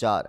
4।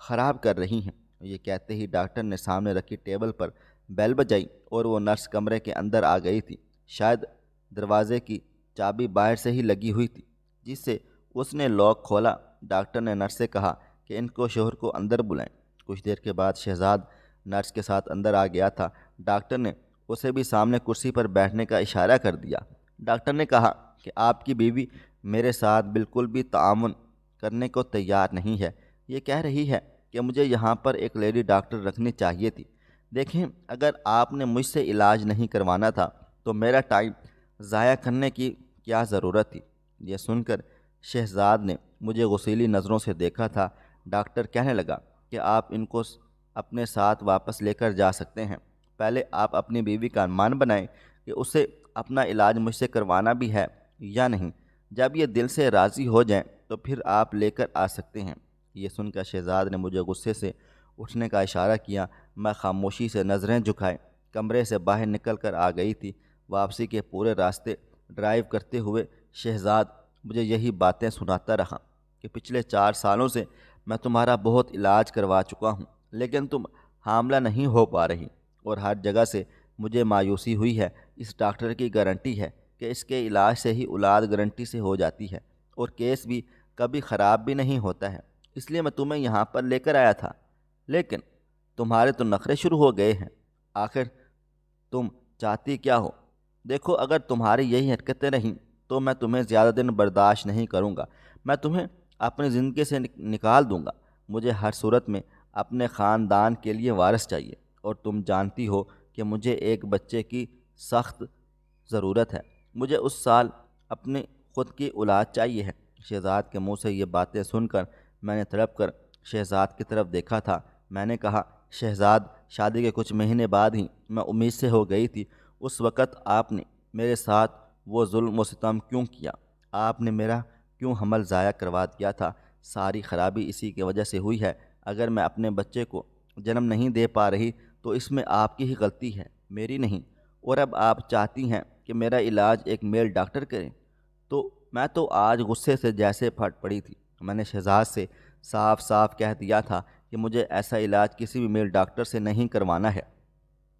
خراب کر رہی ہیں۔ یہ کہتے ہی ڈاکٹر نے سامنے رکھی ٹیبل پر بیل بجائی اور وہ نرس کمرے کے اندر آ گئی تھی۔ شاید دروازے کی چابی باہر سے ہی لگی ہوئی تھی، جس سے اس نے لاک کھولا۔ ڈاکٹر نے نرس سے کہا کہ ان کو شوہر کو اندر بلائیں۔ کچھ دیر کے بعد شہزاد نرس کے ساتھ اندر آ گیا تھا۔ ڈاکٹر نے اسے بھی سامنے کرسی پر بیٹھنے کا اشارہ کر دیا۔ ڈاکٹر نے کہا کہ آپ کی بیوی میرے ساتھ بالکل بھی تعاون کرنے کو تیار نہیں ہے۔ یہ کہہ رہی ہے کہ مجھے یہاں پر ایک لیڈی ڈاکٹر رکھنی چاہیے تھی۔ دیکھیں، اگر آپ نے مجھ سے علاج نہیں کروانا تھا تو میرا ٹائم ضائع کرنے کی کیا ضرورت تھی؟ یہ سن کر شہزاد نے مجھے غصیلی نظروں سے دیکھا تھا۔ ڈاکٹر کہنے لگا کہ آپ ان کو اپنے ساتھ واپس لے کر جا سکتے ہیں۔ پہلے آپ اپنی بیوی کا من بنائیں کہ اسے اپنا علاج مجھ سے کروانا بھی ہے یا نہیں۔ جب یہ دل سے راضی ہو جائیں تو پھر آپ لے کر آ سکتے ہیں۔ یہ سن کر شہزاد نے مجھے غصے سے اٹھنے کا اشارہ کیا۔ میں خاموشی سے نظریں جھکائے کمرے سے باہر نکل کر آ گئی تھی۔ واپسی کے پورے راستے ڈرائیو کرتے ہوئے شہزاد مجھے یہی باتیں سناتا رہا کہ پچھلے 4 سالوں سے میں تمہارا بہت علاج کروا چکا ہوں، لیکن تم حاملہ نہیں ہو پا رہی، اور ہر جگہ سے مجھے مایوسی ہوئی ہے۔ اس ڈاکٹر کی گارنٹی ہے کہ اس کے علاج سے ہی اولاد گارنٹی سے ہو جاتی ہے، اور کیس بھی کبھی خراب بھی نہیں ہوتا ہے، اس لیے میں تمہیں یہاں پر لے کر آیا تھا۔ لیکن تمہارے تو نخرے شروع ہو گئے ہیں۔ آخر تم چاہتی کیا ہو؟ دیکھو، اگر تمہاری یہی حرکتیں رہیں تو میں تمہیں زیادہ دن برداشت نہیں کروں گا۔ میں تمہیں اپنی زندگی سے نکال دوں گا۔ مجھے ہر صورت میں اپنے خاندان کے لیے وارث چاہیے، اور تم جانتی ہو کہ مجھے ایک بچے کی سخت ضرورت ہے۔ مجھے اس سال اپنی خود کی اولاد چاہیے ہے۔ شہزاد کے منہ سے یہ باتیں سن کر میں نے تڑپ کر شہزاد کی طرف دیکھا تھا۔ میں نے کہا، شہزاد، شادی کے کچھ مہینے بعد ہی میں امید سے ہو گئی تھی۔ اس وقت آپ نے میرے ساتھ وہ ظلم و ستم کیوں کیا؟ آپ نے میرا کیوں حمل ضائع کروا دیا تھا؟ ساری خرابی اسی کی وجہ سے ہوئی ہے۔ اگر میں اپنے بچے کو جنم نہیں دے پا رہی تو اس میں آپ کی ہی غلطی ہے، میری نہیں۔ اور اب آپ چاہتی ہیں کہ میرا علاج ایک میل ڈاکٹر کرے؟ تو میں تو آج غصے سے جیسے پھٹ پڑی تھی۔ میں نے شہزاد سے صاف صاف کہہ دیا تھا کہ مجھے ایسا علاج کسی بھی میل ڈاکٹر سے نہیں کروانا ہے۔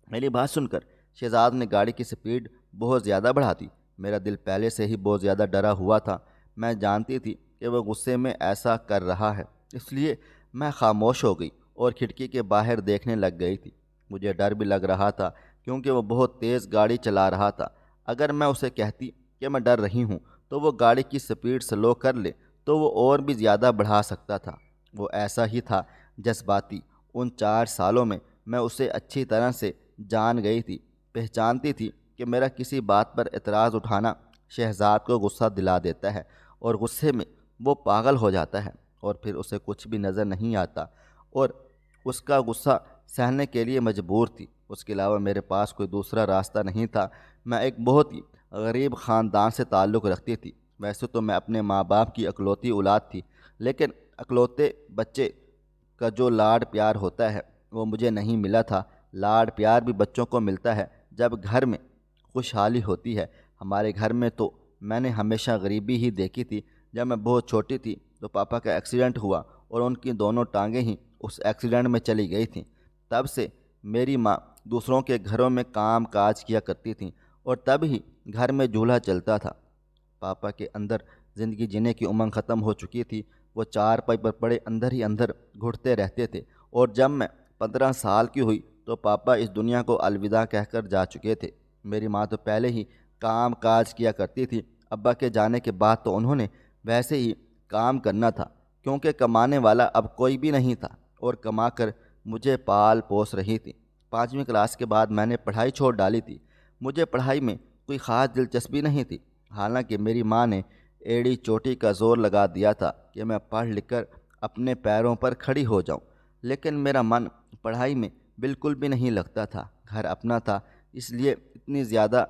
میری بات سن کر شہزاد نے گاڑی کی سپیڈ بہت زیادہ بڑھا دی۔ میرا دل پہلے سے ہی بہت زیادہ ڈرا ہوا تھا۔ میں جانتی تھی کہ وہ غصے میں ایسا کر رہا ہے، اس لیے میں خاموش ہو گئی اور کھڑکی کے باہر دیکھنے لگ گئی تھی۔ مجھے ڈر بھی لگ رہا تھا کیونکہ وہ بہت تیز گاڑی چلا رہا تھا۔ اگر میں اسے کہتی کہ میں ڈر رہی ہوں تو وہ گاڑی کی سپیڈ سلو کر لے تو وہ اور بھی زیادہ بڑھا سکتا تھا۔ وہ ایسا ہی تھا، جذباتی۔ ان 4 سالوں میں میں اسے اچھی طرح سے جان گئی تھی، پہچانتی تھی کہ میرا کسی بات پر اعتراض اٹھانا شہزاد کو غصہ دلا دیتا ہے، اور غصے میں وہ پاگل ہو جاتا ہے، اور پھر اسے کچھ بھی نظر نہیں آتا، اور اس کا غصہ سہنے کے لیے مجبور تھی۔ اس کے علاوہ میرے پاس کوئی دوسرا راستہ نہیں تھا۔ میں ایک بہت ہی غریب خاندان سے تعلق رکھتی تھی۔ ویسے تو میں اپنے ماں باپ کی اکلوتی اولاد تھی، لیکن اکلوتے بچے کا جو لاڈ پیار ہوتا ہے وہ مجھے نہیں ملا تھا۔ لاڈ پیار بھی بچوں کو ملتا ہے جب گھر میں خوشحالی ہوتی ہے۔ ہمارے گھر میں تو میں نے ہمیشہ غریبی ہی دیکھی تھی۔ جب میں بہت چھوٹی تھی تو پاپا کا ایکسیڈنٹ ہوا اور ان کی دونوں ٹانگیں ہی اس ایکسیڈنٹ میں چلی گئی تھیں۔ تب سے میری ماں دوسروں کے گھروں میں کام کاج کیا کرتی تھیں، اور تب ہی گھر میں چولہا چلتا تھا۔ پاپا کے اندر زندگی جینے کی امنگ ختم ہو چکی تھی۔ وہ 4 پائی پر پڑے اندر ہی اندر گھٹتے رہتے تھے، اور جب میں 15 سال کی ہوئی تو پاپا اس دنیا کو الوداع کہہ کر جا چکے تھے۔ میری ماں تو پہلے ہی کام کاج کیا کرتی تھی۔ ابا کے جانے کے بعد تو انہوں نے ویسے ہی کام کرنا تھا، کیونکہ کمانے والا اب کوئی بھی نہیں تھا، اور کما کر مجھے پال پوس رہی تھی۔ 5ویں کلاس کے بعد میں نے پڑھائی چھوڑ ڈالی تھی۔ مجھے پڑھائی میں کوئی خاص دلچسپی نہیں تھی، حالانکہ میری ماں نے ایڑی چوٹی کا زور لگا دیا تھا کہ میں پڑھ لکھ کر اپنے پیروں پر کھڑی ہو جاؤں، لیکن میرا من پڑھائی میں بالکل بھی نہیں لگتا تھا۔ گھر اپنا تھا، اس لیے اتنی زیادہ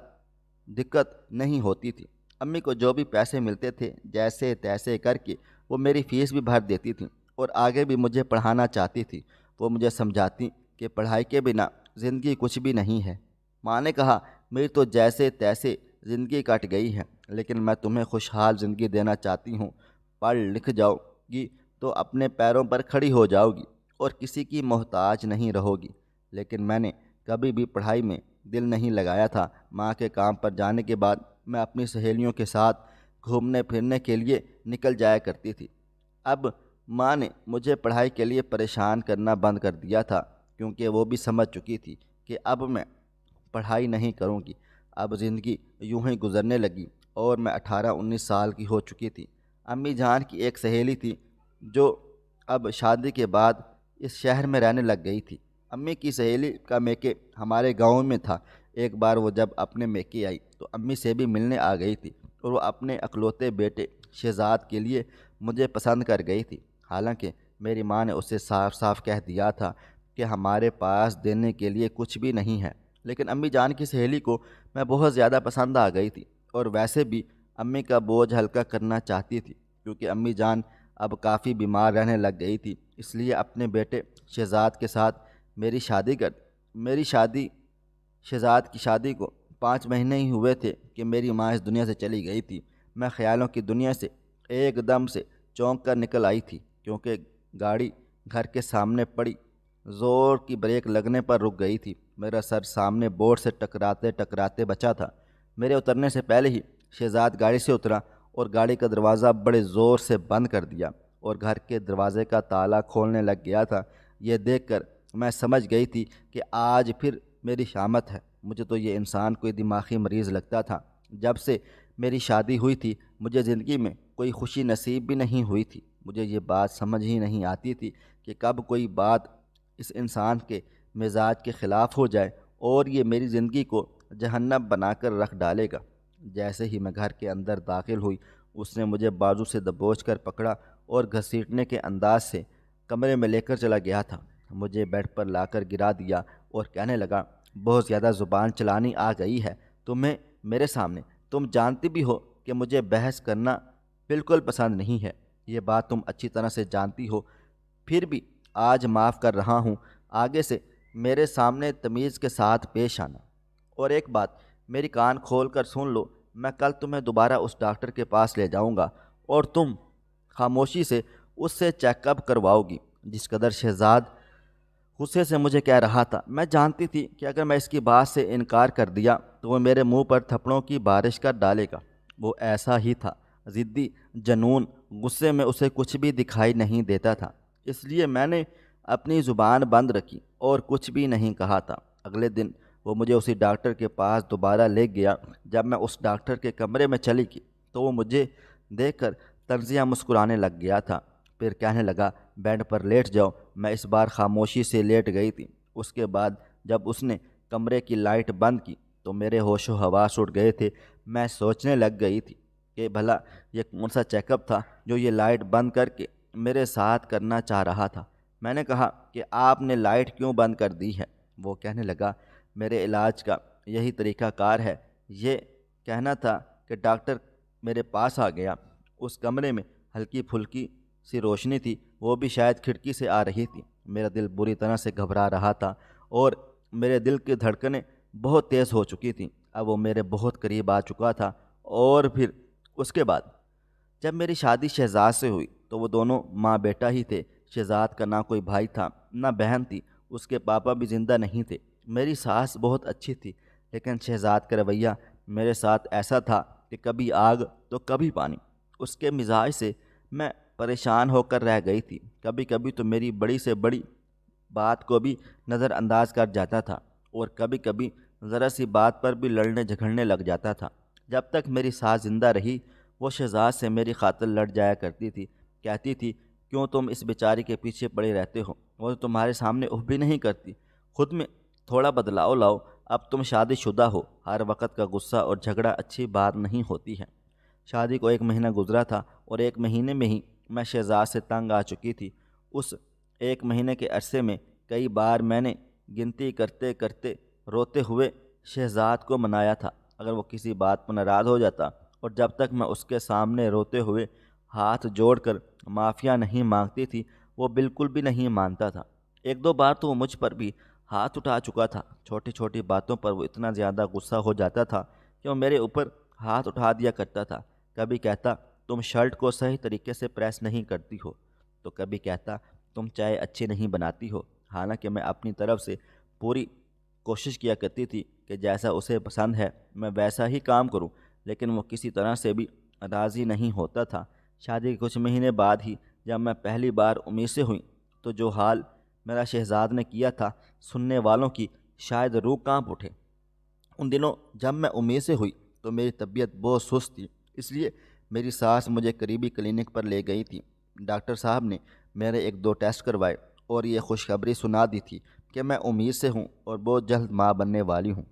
دقت نہیں ہوتی تھی۔ امی کو جو بھی پیسے ملتے تھے جیسے تیسے کر کے وہ میری فیس بھی بھر دیتی تھیں، اور آگے بھی مجھے پڑھانا چاہتی تھی۔ وہ مجھے سمجھاتی کہ پڑھائی کے بنا زندگی کچھ بھی نہیں ہے۔ ماں نے کہا، میری تو جیسے تیسے زندگی کٹ گئی ہے، لیکن میں تمہیں خوشحال زندگی دینا چاہتی ہوں۔ پڑھ لکھ جاؤ گی تو اپنے پیروں پر کھڑی ہو جاؤ گی۔ اور کسی کی محتاج نہیں رہو گی۔ لیکن میں نے کبھی بھی پڑھائی میں دل نہیں لگایا تھا۔ ماں کے کام پر جانے کے بعد میں اپنی سہیلیوں کے ساتھ گھومنے پھرنے کے لیے نکل جایا کرتی تھی۔ اب ماں نے مجھے پڑھائی کے لیے پریشان کرنا بند کر دیا تھا، کیونکہ وہ بھی سمجھ چکی تھی کہ اب میں پڑھائی نہیں کروں گی۔ اب زندگی یوں ہی گزرنے لگی اور میں 18-19 سال کی ہو چکی تھی۔ امی جان کی ایک سہیلی تھی جو اب شادی کے بعد اس شہر میں رہنے لگ گئی تھی۔ امی کی سہیلی کا میکے ہمارے گاؤں میں تھا۔ ایک بار وہ جب اپنے میکے آئی تو امی سے بھی ملنے آ گئی تھی، اور وہ اپنے اکلوتے بیٹے شہزاد کے لیے مجھے پسند کر گئی تھی۔ حالانکہ میری ماں نے اسے صاف صاف کہہ دیا تھا کہ ہمارے پاس دینے کے لیے کچھ بھی نہیں ہے، لیکن امی جان کی سہیلی کو میں بہت زیادہ پسند آ گئی تھی، اور ویسے بھی امی کا بوجھ ہلکا کرنا چاہتی تھی، کیونکہ امی جان اب کافی بیمار رہنے لگ گئی تھی۔ اس لیے اپنے بیٹے شہزاد کے ساتھ میری شادی شہزاد کی شادی کو 5 مہینے ہی ہوئے تھے کہ میری ماں اس دنیا سے چلی گئی تھی۔ میں خیالوں کی دنیا سے ایک دم سے چونک کر نکل آئی تھی، کیونکہ گاڑی گھر کے سامنے پڑی، زور کی بریک لگنے پر رک گئی تھی۔ میرا سر سامنے بورڈ سے ٹکراتے ٹکراتے بچا تھا۔ میرے اترنے سے پہلے ہی شہزاد گاڑی سے اترا اور گاڑی کا دروازہ بڑے زور سے بند کر دیا، اور گھر کے دروازے کا تالا کھولنے لگ گیا تھا۔ یہ دیکھ کر میں سمجھ گئی تھی کہ آج پھر میری شامت ہے۔ مجھے تو یہ انسان کوئی دماغی مریض لگتا تھا۔ جب سے میری شادی ہوئی تھی مجھے زندگی میں کوئی خوشی نصیب بھی نہیں ہوئی تھی۔ مجھے یہ بات سمجھ ہی نہیں آتی تھی کہ کب کوئی بات اس انسان کے مزاج کے خلاف ہو جائے اور یہ میری زندگی کو جہنم بنا کر رکھ ڈالے گا۔ جیسے ہی میں گھر کے اندر داخل ہوئی اس نے مجھے بازو سے دبوچ کر پکڑا اور گھسیٹنے کے انداز سے کمرے میں لے کر چلا گیا تھا۔ مجھے بیڈ پر لا کر گرا دیا اور کہنے لگا، بہت زیادہ زبان چلانی آ گئی ہے تمہیں میرے سامنے۔ تم جانتی بھی ہو کہ مجھے بحث کرنا بالکل پسند نہیں ہے، یہ بات تم اچھی طرح سے جانتی ہو، پھر بھی آج معاف کر رہا ہوں۔ آگے سے میرے سامنے تمیز کے ساتھ پیش آنا۔ اور ایک بات میری کان کھول کر سن لو، میں کل تمہیں دوبارہ اس ڈاکٹر کے پاس لے جاؤں گا اور تم خاموشی سے اس سے چیک اپ کرواؤ گی۔ جس قدر شہزاد غصے سے مجھے کہہ رہا تھا، میں جانتی تھی کہ اگر میں اس کی بات سے انکار کر دیا تو وہ میرے منہ پر تھپڑوں کی بارش کر ڈالے گا۔ وہ ایسا ہی تھا، ضدی جنون۔ غصے میں اسے کچھ بھی دکھائی نہیں دیتا تھا، اس لیے میں نے اپنی زبان بند رکھی اور کچھ بھی نہیں کہا تھا۔ اگلے دن وہ مجھے اسی ڈاکٹر کے پاس دوبارہ لے گیا۔ جب میں اس ڈاکٹر کے کمرے میں چلی گئی تو وہ مجھے دیکھ کر طنزیہ مسکرانے لگ گیا تھا، پھر کہنے لگا، بیڈ پر لیٹ جاؤ۔ میں اس بار خاموشی سے لیٹ گئی تھی۔ اس کے بعد جب اس نے کمرے کی لائٹ بند کی تو میرے ہوش و حواس اڑ گئے تھے۔ میں سوچنے لگ گئی تھی کہ بھلا یہ کون سا چیک اپ تھا جو یہ لائٹ بند کر کے میرے ساتھ کرنا چاہ رہا تھا۔ میں نے کہا کہ آپ نے لائٹ کیوں بند کر دی ہے؟ وہ کہنے لگا، میرے علاج کا یہی طریقہ کار ہے۔ یہ کہنا تھا کہ ڈاکٹر میرے پاس آ گیا۔ اس کمرے میں ہلکی پھلکی سی روشنی تھی، وہ بھی شاید کھڑکی سے آ رہی تھی۔ میرا دل بری طرح سے گھبرا رہا تھا اور میرے دل کی دھڑکنیں بہت تیز ہو چکی تھیں۔ اب وہ میرے بہت قریب آ چکا تھا۔ اور پھر اس کے بعد جب میری شادی شہزاد سے ہوئی تو وہ دونوں ماں بیٹا ہی تھے۔ شہزاد کا نہ کوئی بھائی تھا نہ بہن تھی، اس کے پاپا بھی زندہ نہیں تھے۔ میری ساس بہت اچھی تھی، لیکن شہزاد کا رویہ میرے ساتھ ایسا تھا کہ کبھی آگ تو کبھی پانی۔ اس کے مزاج سے میں پریشان ہو کر رہ گئی تھی۔ کبھی کبھی تو میری بڑی سے بڑی بات کو بھی نظر انداز کر جاتا تھا، اور کبھی کبھی ذرا سی بات پر بھی لڑنے جھگڑنے لگ جاتا تھا۔ جب تک میری ساس زندہ رہی وہ شہزاد سے میری خاطر لڑ جایا کرتی تھی، کہتی تھی، کیوں تم اس بیچاری کے پیچھے پڑے رہتے ہو؟ وہ تو تمہارے سامنے اف بھی نہیں کرتی۔ خود میں تھوڑا بدلاؤ لاؤ، اب تم شادی شدہ ہو۔ ہر وقت کا غصہ اور جھگڑا اچھی بات نہیں ہوتی ہے۔ شادی کو 1 مہینہ گزرا تھا اور 1 مہینے میں ہی میں شہزاد سے تنگ آ چکی تھی۔ اس 1 مہینے کے عرصے میں کئی بار میں نے گنتی کرتے کرتے روتے ہوئے شہزاد کو منایا تھا۔ اگر وہ کسی بات پر ناراض ہو جاتا اور جب تک میں اس کے سامنے روتے ہوئے ہاتھ جوڑ کر معافیا نہیں مانگتی تھی وہ بالکل بھی نہیں مانتا تھا۔ 1-2 بار تو وہ مجھ پر بھی ہاتھ اٹھا چکا تھا۔ چھوٹی چھوٹی باتوں پر وہ اتنا زیادہ غصہ ہو جاتا تھا کہ وہ میرے اوپر ہاتھ اٹھا دیا کرتا تھا۔ کبھی کہتا، تم شرٹ کو صحیح طریقے سے پریس نہیں کرتی ہو، تو کبھی کہتا تم چائے اچھی نہیں بناتی ہو، حالانکہ میں اپنی طرف سے پوری کوشش کیا کرتی تھی کہ جیسا اسے پسند ہے میں ویسا ہی کام کروں، لیکن وہ کسی طرح سے بھی راضی نہیں ہوتا تھا۔ شادی کے کچھ مہینے بعد ہی جب میں پہلی بار امید سے ہوئی تو جو حال میرا شہزاد نے کیا تھا، سننے والوں کی شاید روح کانپ اٹھے۔ ان دنوں جب میں امید سے ہوئی تو میری طبیعت بہت سست تھی، اس لیے میری ساس مجھے قریبی کلینک پر لے گئی تھی۔ ڈاکٹر صاحب نے میرے 1-2 ٹیسٹ کروائے اور یہ خوشخبری سنا دی تھی کہ میں امید سے ہوں اور بہت جلد ماں بننے والی ہوں۔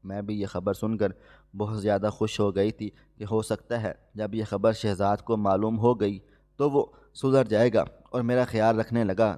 میں بھی یہ خبر سن کر بہت زیادہ خوش ہو گئی تھی کہ ہو سکتا ہے جب یہ خبر شہزاد کو معلوم ہو گئی تو وہ سدھر جائے گا اور میرا خیال رکھنے لگا،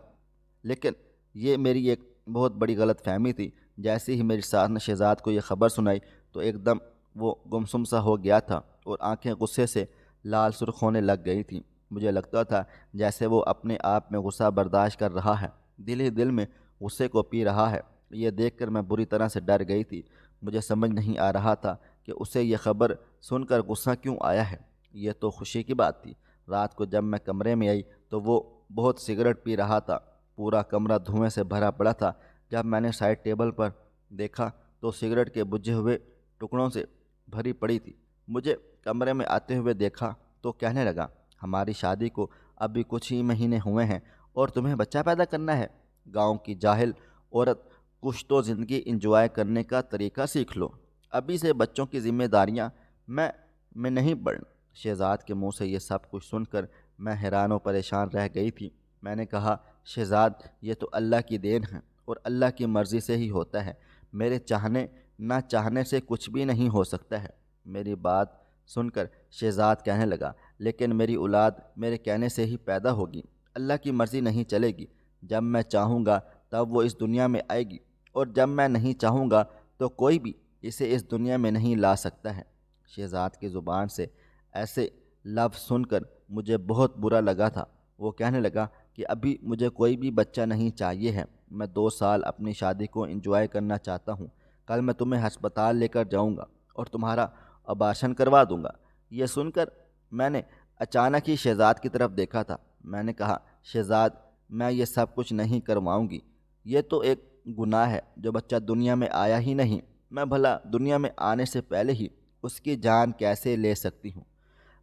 لیکن یہ میری ایک بہت بڑی غلط فہمی تھی۔ جیسے ہی میری ساس نے شہزاد کو یہ خبر سنائی تو ایک دم وہ گمسم سا ہو گیا تھا اور آنکھیں غصے سے لال سرخ ہونے لگ گئی تھیں۔ مجھے لگتا تھا جیسے وہ اپنے آپ میں غصہ برداشت کر رہا ہے، دل ہی دل میں غصے کو پی رہا ہے۔ یہ دیکھ کر میں بری طرح سے ڈر گئی تھی۔ مجھے سمجھ نہیں آ رہا تھا کہ اسے یہ خبر سن کر غصہ کیوں آیا ہے، یہ تو خوشی کی بات تھی۔ رات کو جب میں کمرے میں آئی تو وہ بہت سگریٹ پی رہا تھا، پورا کمرہ دھوئیں سے بھرا پڑا تھا۔ جب میں نے سائڈ ٹیبل پر دیکھا تو سگریٹ کے بجھے ہوئے ٹکڑوں سے بھری پڑی تھی۔ مجھے کمرے میں آتے ہوئے دیکھا تو کہنے لگا، ہماری شادی کو ابھی کچھ ہی مہینے ہوئے ہیں اور تمہیں بچہ پیدا کرنا ہے؟ گاؤں کی جاہل عورت، کچھ تو زندگی انجوائے کرنے کا طریقہ سیکھ لو، ابھی سے بچوں کی ذمہ داریاں میں نہیں پڑھنا۔ شہزاد کے منہ سے یہ سب کچھ سن کر میں حیران و پریشان رہ گئی تھی۔ میں نے کہا، شہزاد یہ تو اللہ کی دین ہے اور اللہ کی مرضی سے ہی ہوتا ہے، میرے چاہنے نہ چاہنے سے کچھ بھی نہیں ہو سکتا ہے۔ میری بات سن کر شہزاد کہنے لگا، لیکن میری اولاد میرے کہنے سے ہی پیدا ہوگی، اللہ کی مرضی نہیں چلے گی۔ جب میں چاہوں گا تب وہ اس دنیا میں آئے گی اور جب میں نہیں چاہوں گا تو کوئی بھی اسے اس دنیا میں نہیں لا سکتا ہے۔ شہزاد کی زبان سے ایسے لفظ سن کر مجھے بہت برا لگا تھا۔ وہ کہنے لگا کہ ابھی مجھے کوئی بھی بچہ نہیں چاہیے ہے، میں 2 سال اپنی شادی کو انجوائے کرنا چاہتا ہوں۔ کل میں تمہیں ہسپتال لے کر جاؤں گا اور تمہارا ابارشن کروا دوں گا۔ یہ سن کر میں نے اچانک ہی شہزاد کی طرف دیکھا تھا۔ میں نے کہا، شہزاد میں یہ سب کچھ نہیں کرواؤں گی، یہ تو ایک گناہ ہے۔ جو بچہ دنیا میں آیا ہی نہیں، میں بھلا دنیا میں آنے سے پہلے ہی اس کی جان کیسے لے سکتی ہوں؟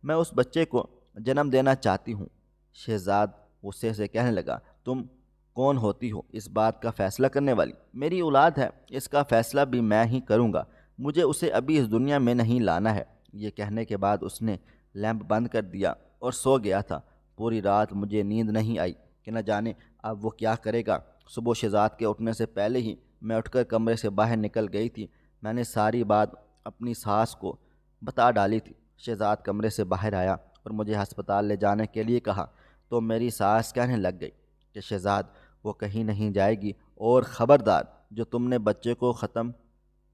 میں اس بچے کو جنم دینا چاہتی ہوں۔ شہزاد غصے سے کہنے لگا، تم کون ہوتی ہو اس بات کا فیصلہ کرنے والی؟ میری اولاد ہے، اس کا فیصلہ بھی میں ہی کروں گا، مجھے اسے ابھی اس دنیا میں نہیں لانا ہے۔ یہ کہنے کے بعد اس نے لیمپ بند کر دیا اور سو گیا تھا۔ پوری رات مجھے نیند نہیں آئی کہ نہ جانے اب وہ کیا کرے گا۔ صبح شہزاد کے اٹھنے سے پہلے ہی میں اٹھ کر کمرے سے باہر نکل گئی تھی۔ میں نے ساری بات اپنی ساس کو بتا ڈالی تھی۔ شہزاد کمرے سے باہر آیا اور مجھے ہسپتال لے جانے کے لیے کہا تو میری ساس کہنے لگ گئی کہ شہزاد وہ کہیں نہیں جائے گی، اور خبردار جو تم نے بچے کو ختم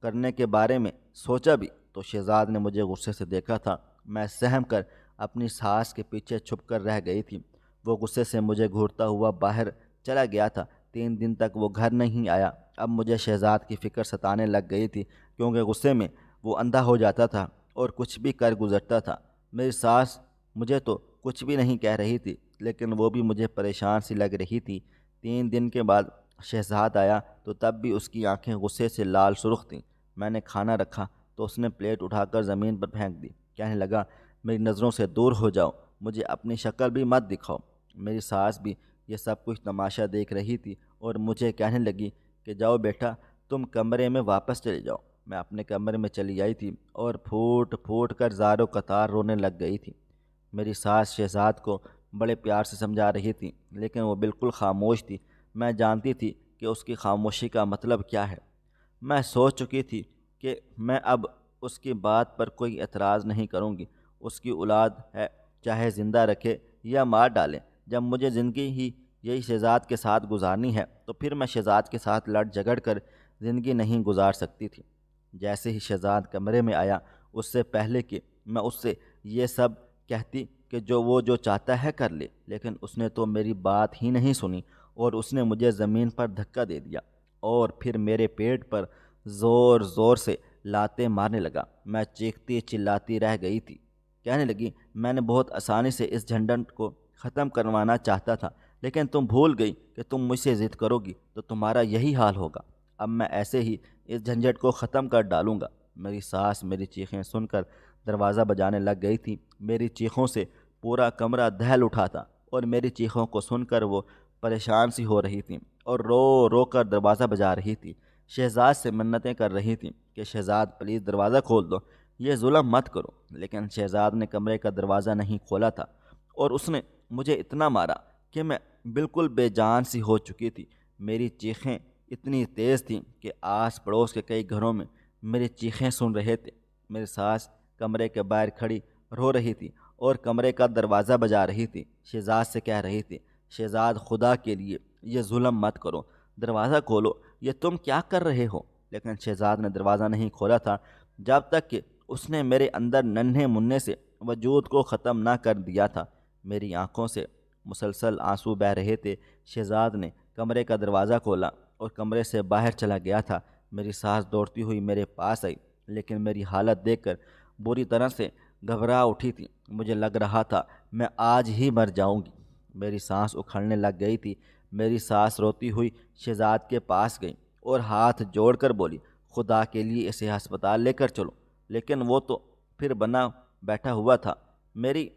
کرنے کے بارے میں سوچا بھی۔ تو شہزاد نے مجھے غصے سے دیکھا تھا۔ میں سہم کر اپنی ساس کے پیچھے چھپ کر رہ گئی تھی۔ وہ غصے سے مجھے گھورتا ہوا باہر چلا گیا تھا۔ 3 دن تک وہ گھر نہیں آیا۔ اب مجھے شہزاد کی فکر ستانے لگ گئی تھی، کیونکہ غصے میں وہ اندھا ہو جاتا تھا اور کچھ بھی کر گزرتا تھا۔ میری ساس مجھے تو کچھ بھی نہیں کہہ رہی تھی، لیکن وہ بھی مجھے پریشان سی لگ رہی تھی۔ 3 دن کے بعد شہزاد آیا تو تب بھی اس کی آنکھیں غصے سے لال سرخ تھیں۔ میں نے کھانا رکھا تو اس نے پلیٹ اٹھا کر زمین پر پھینک دی۔ کہنے لگا، میری نظروں سے دور ہو جاؤ، مجھے اپنی شکل بھی مت دکھاؤ۔ میری ساس بھی یہ سب کچھ تماشا دیکھ رہی تھی اور مجھے کہنے لگی کہ جاؤ بیٹا، تم کمرے میں واپس چلے جاؤ۔ میں اپنے کمرے میں چلی آئی تھی اور پھوٹ پھوٹ کر زاروں قطار رونے لگ گئی تھی۔ میری ساس شہزاد کو بڑے پیار سے سمجھا رہی تھی، لیکن وہ بالکل خاموش تھی۔ میں جانتی تھی کہ اس کی خاموشی کا مطلب کیا ہے۔ میں سوچ چکی تھی کہ میں اب اس کی بات پر کوئی اعتراض نہیں کروں گی۔ اس کی اولاد ہے، چاہے زندہ رکھے یا مار ڈالیں۔ جب مجھے زندگی ہی یہی شہزاد کے ساتھ گزارنی ہے تو پھر میں شہزاد کے ساتھ لڑ جھگڑ کر زندگی نہیں گزار سکتی تھی۔ جیسے ہی شہزاد کمرے میں آیا، اس سے پہلے کہ میں اس سے یہ سب کہتی کہ وہ جو چاہتا ہے کر لے، لیکن اس نے تو میری بات ہی نہیں سنی اور اس نے مجھے زمین پر دھکا دے دیا اور پھر میرے پیٹ پر زور زور سے لاتیں مارنے لگا۔ میں چیختی چلاتی رہ گئی تھی۔ کہنے لگی، میں نے بہت آسانی سے اس جھنجٹ کو ختم کروانا چاہتا تھا، لیکن تم بھول گئی کہ تم مجھ سے ضد کرو گی تو تمہارا یہی حال ہوگا۔ اب میں ایسے ہی اس جھنجھٹ کو ختم کر ڈالوں گا۔ میری ساس میری چیخیں سن کر دروازہ بجانے لگ گئی تھی۔ میری چیخوں سے پورا کمرہ دہل اٹھا تھا اور میری چیخوں کو سن کر وہ پریشان سی ہو رہی تھی اور رو رو کر دروازہ بجا رہی تھی۔ شہزاد سے منتیں کر رہی تھیں کہ شہزاد پلیز دروازہ کھول دو، یہ ظلم مت کرو، لیکن شہزاد نے کمرے کا دروازہ نہیں کھولا تھا اور اس نے مجھے اتنا مارا کہ میں بالکل بے جان سی ہو چکی تھی۔ میری چیخیں اتنی تیز تھیں کہ آس پڑوس کے کئی گھروں میں میری چیخیں سن رہے تھے۔ میری ساس کمرے کے باہر کھڑی رو رہی تھی اور کمرے کا دروازہ بجا رہی تھی۔ شہزاد سے کہہ رہی تھی، شہزاد خدا کے لیے یہ ظلم مت کرو، دروازہ کھولو، یہ تم کیا کر رہے ہو؟ لیکن شہزاد نے دروازہ نہیں کھولا تھا جب تک کہ اس نے میرے اندر ننھے مننے سے وجود کو ختم نہ کر دیا تھا۔ میری آنکھوں سے مسلسل آنسو بہہ رہے تھے۔ شہزاد نے کمرے کا دروازہ کھولا اور کمرے سے باہر چلا گیا تھا۔ میری ساس دوڑتی ہوئی میرے پاس آئی، لیکن میری حالت دیکھ کر بری طرح سے گھبرا اٹھی تھی۔ مجھے لگ رہا تھا میں آج ہی مر جاؤں گی۔ میری سانس اکھڑنے لگ گئی تھی۔ میری ساس روتی ہوئی شہزاد کے پاس گئی اور ہاتھ جوڑ کر بولی، خدا کے لیے اسے ہسپتال لے کر چلو۔ لیکن وہ تو پھر بنا بیٹھا ہوا تھا۔ میری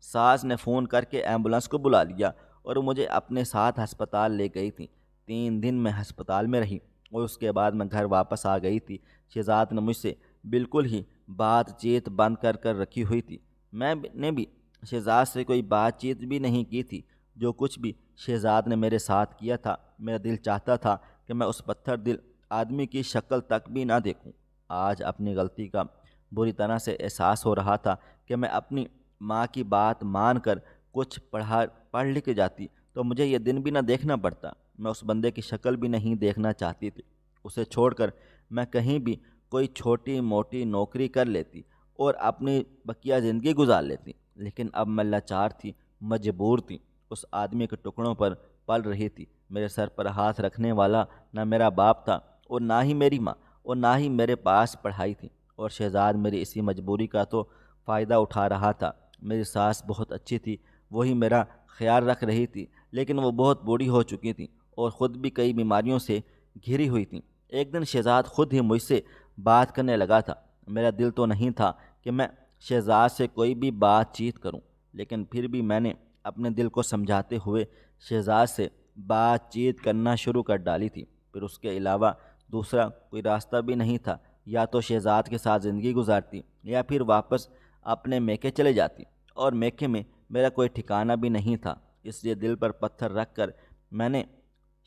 ساس نے فون کر کے ایمبولنس کو بلا لیا اور مجھے اپنے ساتھ ہسپتال لے گئی تھی۔ 3 دن میں ہسپتال میں رہی اور اس کے بعد میں گھر واپس آ گئی تھی۔ شہزاد نے مجھ سے بالکل ہی بات چیت بند کر رکھی ہوئی تھی۔ میں نے بھی شہزاد سے کوئی بات چیت بھی نہیں کی تھی۔ جو کچھ بھی شہزاد نے میرے ساتھ کیا تھا، میرا دل چاہتا تھا کہ میں اس پتھر دل آدمی کی شکل تک بھی نہ دیکھوں۔ آج اپنی غلطی کا بری طرح سے احساس ہو رہا تھا کہ میں اپنی ماں کی بات مان کر کچھ پڑھ لکھ جاتی تو مجھے یہ دن بھی نہ دیکھنا پڑتا۔ میں اس بندے کی شکل بھی نہیں دیکھنا چاہتی تھی۔ اسے چھوڑ کر میں کہیں بھی کوئی چھوٹی موٹی نوکری کر لیتی اور اپنی بقیہ زندگی گزار لیتی، لیکن اب میں لاچار تھی، مجبور تھی۔ اس آدمی کے ٹکڑوں پر پل رہی تھی۔ میرے سر پر ہاتھ رکھنے والا نہ میرا باپ تھا اور نہ ہی میری ماں، اور نہ ہی میرے پاس پڑھائی تھی، اور شہزاد میری اسی مجبوری کا تو فائدہ اٹھا رہا تھا۔ میری ساس بہت اچھی تھی، وہی میرا خیال رکھ رہی تھی، لیکن وہ بہت بوڑھی ہو چکی تھی اور خود بھی کئی بیماریوں سے گھری ہوئی تھی۔ ایک دن شہزاد خود ہی مجھ سے بات کرنے لگا تھا۔ میرا دل تو نہیں تھا کہ میں شہزاد سے کوئی بھی بات چیت کروں، لیکن پھر بھی میں نے اپنے دل کو سمجھاتے ہوئے شہزاد سے بات چیت کرنا شروع کر ڈالی تھی۔ پھر اس کے علاوہ دوسرا کوئی راستہ بھی نہیں تھا۔ یا تو شہزاد کے ساتھ زندگی گزارتی یا پھر واپس اپنے میکے چلے جاتی، اور میکے میں میرا کوئی ٹھکانہ بھی نہیں تھا۔ اس لیے دل پر پتھر رکھ کر میں نے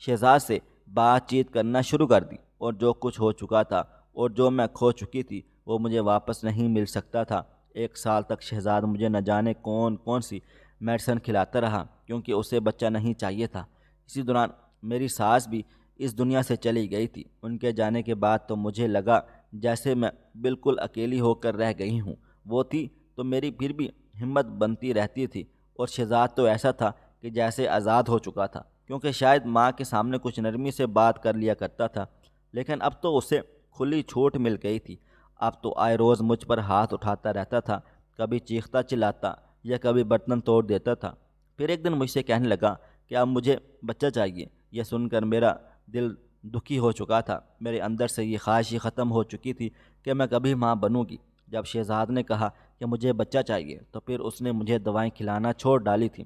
شہزاد سے بات چیت کرنا شروع کر دی، اور جو کچھ ہو چکا تھا اور جو میں کھو چکی تھی وہ مجھے واپس نہیں مل سکتا تھا۔ 1 سال تک شہزاد مجھے نہ جانے کون سی میڈیسن کھلاتا رہا، کیونکہ اسے بچہ نہیں چاہیے تھا۔ اسی دوران میری ساس بھی اس دنیا سے چلی گئی تھی۔ ان کے جانے کے بعد تو مجھے لگا جیسے میں بالکل اکیلی ہو کر رہ گئی ہوں۔ وہ تھی تو میری پھر بھی ہمت بنتی رہتی تھی، اور شہزاد تو ایسا تھا کہ جیسے آزاد ہو چکا تھا، کیونکہ شاید ماں کے سامنے کچھ نرمی سے بات کر لیا کرتا تھا، لیکن اب تو اسے کھلی چھوٹ مل گئی تھی۔ اب تو آئے روز مجھ پر ہاتھ اٹھاتا رہتا تھا، کبھی چیختا چلاتا یا کبھی برتن توڑ دیتا تھا۔ پھر ایک دن مجھ سے کہنے لگا کہ اب مجھے بچہ چاہیے۔ یہ سن کر میرا دل دکھی ہو چکا تھا۔ میرے اندر سے یہ خواہش ہی ختم ہو چکی تھی کہ میں کبھی ماں بنوں گی۔ جب شہزاد نے کہا کہ مجھے بچہ چاہیے تو پھر اس نے مجھے دوائیں کھلانا چھوڑ ڈالی تھی،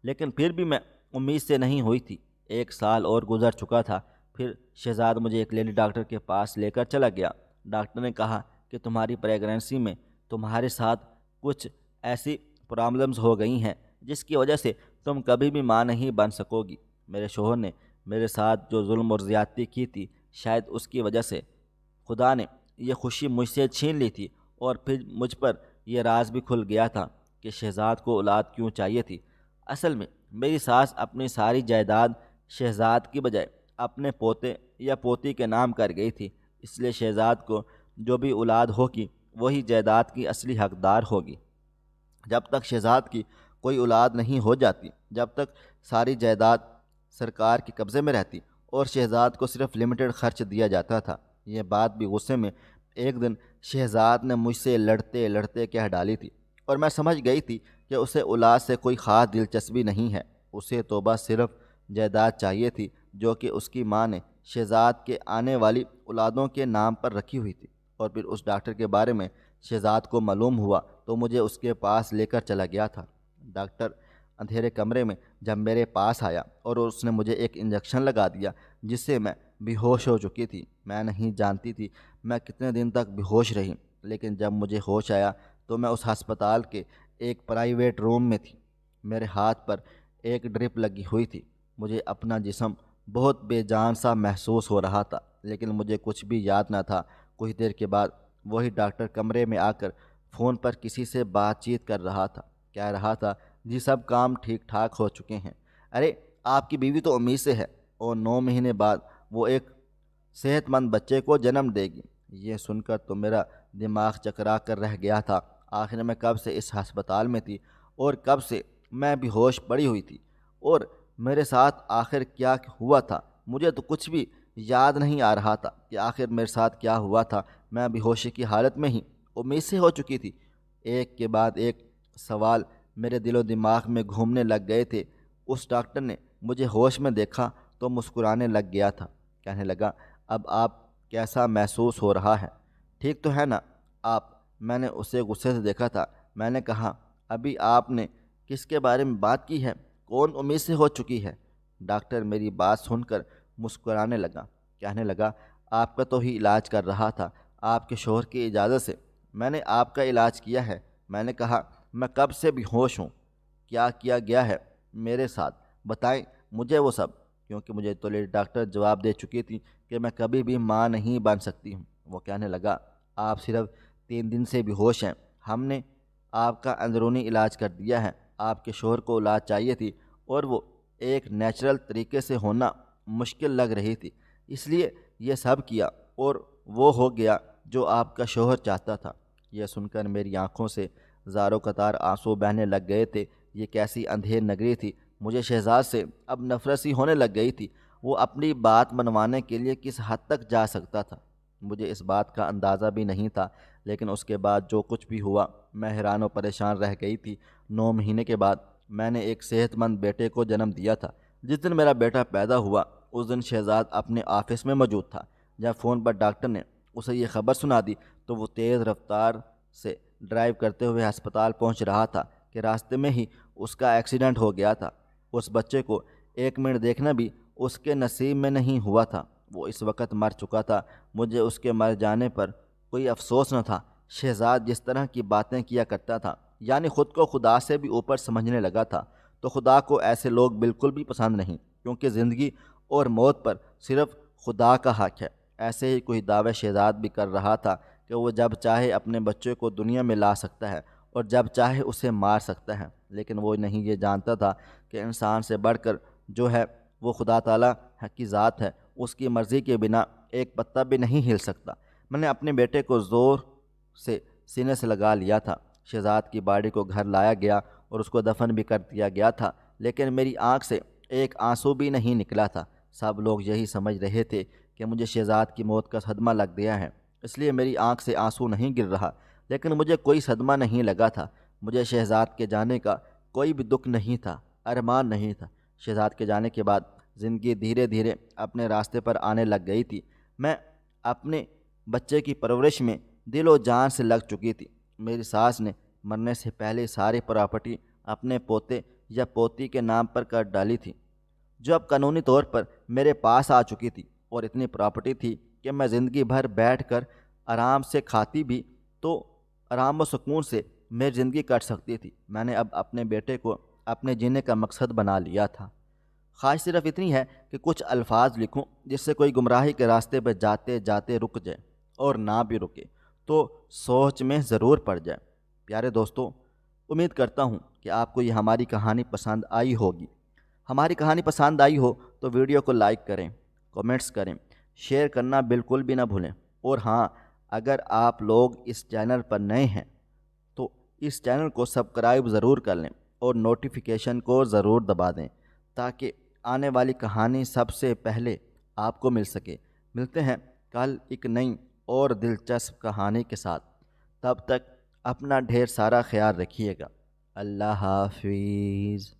لیکن پھر بھی میں امید سے نہیں ہوئی تھی۔ 1 سال اور گزر چکا تھا۔ پھر شہزاد مجھے ایک لیڈی ڈاکٹر کے پاس لے کر چلا گیا۔ ڈاکٹر نے کہا کہ تمہاری پریگنینسی میں تمہارے ساتھ کچھ ایسی پرابلمز ہو گئی ہیں جس کی وجہ سے تم کبھی بھی ماں نہیں بن سکو گی۔ میرے شوہر نے میرے ساتھ جو ظلم اور زیادتی کی تھی، شاید اس کی وجہ سے خدا نے یہ خوشی مجھ سے چھین لی تھی، اور پھر مجھ پر یہ راز بھی کھل گیا تھا کہ شہزاد کو اولاد کیوں چاہیے تھی۔ اصل میں میری ساس اپنی ساری جائیداد شہزاد کی بجائے اپنے پوتے یا پوتی کے نام کر گئی تھی، اس لیے شہزاد کو جو بھی اولاد ہوگی وہی جائیداد کی اصلی حقدار ہوگی۔ جب تک شہزاد کی کوئی اولاد نہیں ہو جاتی، جب تک ساری جائیداد سرکار کے قبضے میں رہتی اور شہزاد کو صرف لمیٹڈ خرچ دیا جاتا تھا۔ یہ بات بھی غصے میں ایک دن شہزاد نے مجھ سے لڑتے لڑتے کہہ ڈالی تھی، اور میں سمجھ گئی تھی کہ اسے اولاد سے کوئی خاص دلچسپی نہیں ہے۔ اسے تو بس صرف جائیداد چاہیے تھی جو کہ اس کی ماں نے شہزاد کے آنے والی اولادوں کے نام پر رکھی ہوئی تھی۔ اور پھر اس ڈاکٹر کے بارے میں شہزاد کو معلوم ہوا تو مجھے اس کے پاس لے کر چلا گیا تھا۔ ڈاکٹر اندھیرے کمرے میں جب میرے پاس آیا اور اس نے مجھے ایک انجیکشن لگا دیا جس سے میں بے ہوش ہو چکی تھی۔ میں نہیں جانتی تھی میں کتنے دن تک بے ہوش رہی، لیکن جب مجھے ہوش آیا تو میں اس ہسپتال کے ایک پرائیویٹ روم میں تھی۔ میرے ہاتھ پر ایک ڈرپ لگی ہوئی تھی۔ مجھے اپنا جسم بہت بے جان سا محسوس ہو رہا تھا، لیکن مجھے کچھ بھی یاد نہ تھا۔ کچھ دیر کے بعد وہی ڈاکٹر کمرے میں آ کر فون پر کسی سے بات چیت کر رہا تھا۔ کہہ رہا تھا جی سب کام ٹھیک ٹھاک ہو چکے ہیں، ارے آپ کی بیوی تو امید سے ہے اور 9 مہینے بعد وہ ایک صحت مند بچے کو جنم دے گی۔ یہ سن کر تو میرا دماغ چکرا کر رہ گیا تھا۔ آخر میں کب سے اس ہسپتال میں تھی اور کب سے میں بے ہوش پڑی ہوئی تھی، اور میرے ساتھ آخر کیا ہوا تھا؟ مجھے تو کچھ بھی یاد نہیں آ رہا تھا کہ آخر میرے ساتھ کیا ہوا تھا۔ میں بے ہوشی کی حالت میں ہی امید سے ہو چکی تھی۔ ایک کے بعد ایک سوال میرے دل و دماغ میں گھومنے لگ گئے تھے۔ اس ڈاکٹر نے مجھے ہوش میں دیکھا تو مسکرانے لگ گیا تھا۔ کہنے لگا اب آپ کیسا محسوس ہو رہا ہے؟ ٹھیک تو ہے نا آپ؟ میں نے اسے غصے سے دیکھا تھا۔ میں نے کہا ابھی آپ نے کس کے بارے میں بات کی ہے؟ کون امید سے ہو چکی ہے؟ ڈاکٹر میری بات سن کر مسکرانے لگا۔ کہنے لگا آپ کا تو ہی علاج کر رہا تھا آپ کے شوہر کی اجازت سے۔ میں نے آپ کا علاج کیا ہے؟ میں نے کہا میں کب سے بے ہوش ہوں؟ کیا کیا گیا ہے میرے ساتھ بتائیں مجھے وہ سب، کیونکہ مجھے تو لیڈی ڈاکٹر جواب دے چکی تھی کہ میں کبھی بھی ماں نہیں بن سکتی ہوں۔ وہ کہنے لگا آپ صرف 3 دن سے بے ہوش ہیں، ہم نے آپ کا اندرونی علاج کر دیا ہے۔ آپ کے شوہر کو اولاد چاہیے تھی اور وہ ایک نیچرل طریقے سے ہونا مشکل لگ رہی تھی، اس لیے یہ سب کیا اور وہ ہو گیا جو آپ کا شوہر چاہتا تھا۔ یہ سن کر میری آنکھوں سے زاروں قطار آنسو بہنے لگ گئے تھے۔ یہ کیسی اندھیر نگری تھی! مجھے شہزاد سے اب نفرت سی ہونے لگ گئی تھی۔ وہ اپنی بات منوانے کے لیے کس حد تک جا سکتا تھا مجھے اس بات کا اندازہ بھی نہیں تھا، لیکن اس کے بعد جو کچھ بھی ہوا میں حیران و پریشان رہ گئی تھی۔ 9 مہینے کے بعد میں نے ایک صحت مند بیٹے کو جنم دیا تھا۔ جس دن میرا بیٹا پیدا ہوا اس دن شہزاد اپنے آفس میں موجود تھا۔ جب فون پر ڈاکٹر نے اسے یہ خبر سنا دی تو وہ تیز رفتار سے ڈرائیو کرتے ہوئے ہسپتال پہنچ رہا تھا کہ راستے میں ہی اس کا ایکسیڈنٹ ہو گیا تھا۔ اس بچے کو 1 منٹ دیکھنا بھی اس کے نصیب میں نہیں ہوا تھا۔ وہ اس وقت مر چکا تھا۔ مجھے اس کے مر جانے پر کوئی افسوس نہ تھا۔ شہزاد جس طرح کی باتیں کیا کرتا تھا، یعنی خود کو خدا سے بھی اوپر سمجھنے لگا تھا، تو خدا کو ایسے لوگ بالکل بھی پسند نہیں، کیونکہ زندگی اور موت پر صرف خدا کا حق ہے۔ ایسے ہی کوئی دعوی شہزاد بھی کر رہا تھا کہ وہ جب چاہے اپنے بچے کو دنیا میں لا سکتا ہے اور جب چاہے اسے مار سکتا ہے، لیکن وہ نہیں یہ جانتا تھا کہ انسان سے بڑھ کر جو ہے وہ خدا تعالیٰ کی ذات ہے۔ اس کی مرضی کے بنا ایک پتا بھی نہیں ہل سکتا۔ میں نے اپنے بیٹے کو زور سے سینے سے لگا لیا تھا۔ شہزاد کی باڈی کو گھر لایا گیا اور اس کو دفن بھی کر دیا گیا تھا، لیکن میری آنکھ سے ایک آنسو بھی نہیں نکلا تھا۔ سب لوگ یہی سمجھ رہے تھے کہ مجھے شہزاد کی موت کا صدمہ لگ گیا ہے، اس لیے میری آنکھ سے آنسو نہیں گر رہا، لیکن مجھے کوئی صدمہ نہیں لگا تھا۔ مجھے شہزاد کے جانے کا کوئی بھی دکھ نہیں تھا، ارمان نہیں تھا۔ شہزاد کے جانے کے بعد زندگی دھیرے دھیرے اپنے راستے پر آنے لگ گئی تھی۔ میں اپنے بچے کی پرورش میں دل و جان سے لگ چکی تھی۔ میری ساس نے مرنے سے پہلے ساری پراپرٹی اپنے پوتے یا پوتی کے نام پر کر ڈالی تھی، جو اب قانونی طور پر میرے پاس آ چکی تھی، اور اتنی پراپرٹی تھی کہ میں زندگی بھر بیٹھ کر آرام سے کھاتی بھی تو آرام و سکون سے میری زندگی کٹ سکتی تھی۔ میں نے اب اپنے بیٹے کو اپنے جینے کا مقصد بنا لیا تھا۔ خواہش صرف اتنی ہے کہ کچھ الفاظ لکھوں جس سے کوئی گمراہی کے راستے پہ جاتے جاتے رک جائے، اور نہ بھی رکے تو سوچ میں ضرور پڑ جائے۔ پیارے دوستو، امید کرتا ہوں کہ آپ کو یہ ہماری کہانی پسند آئی ہوگی۔ ہماری کہانی پسند آئی ہو تو ویڈیو کو لائک کریں، کومنٹس کریں، شیئر کرنا بالکل بھی نہ بھولیں، اور ہاں، اگر آپ لوگ اس چینل پر نئے ہیں تو اس چینل کو سبسکرائب ضرور کر لیں اور نوٹیفیکیشن کو ضرور دبا دیں تاکہ آنے والی کہانی سب سے پہلے آپ کو مل سکے۔ ملتے ہیں کل ایک نئی اور دلچسپ کہانی کے ساتھ۔ تب تک اپنا ڈھیر سارا خیال رکھیے گا۔ اللہ حافظ۔